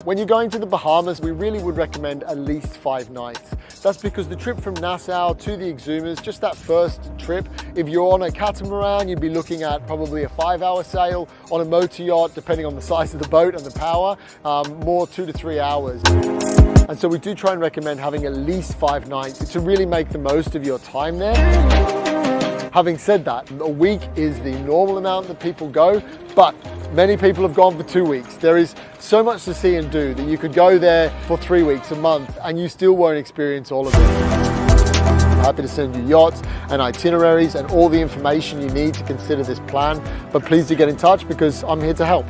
When you're going to the Bahamas, we really would recommend at least 5 nights. That's because the trip from Nassau to the Exumas, just that first trip, if you're on a catamaran, you'd be looking at probably a 5-hour sail. On a motor yacht, depending on the size of the boat and the power, more 2 to 3 hours. And so we do try and recommend having at least 5 nights to really make the most of your time there. Having said that, a week is the normal amount that people go, but many people have gone for 2 weeks. There is so much to see and do that you could go there for 3 weeks, a month, and you still won't experience all of it. I'm happy to send you yachts and itineraries and all the information you need to consider this plan, but please do get in touch because I'm here to help.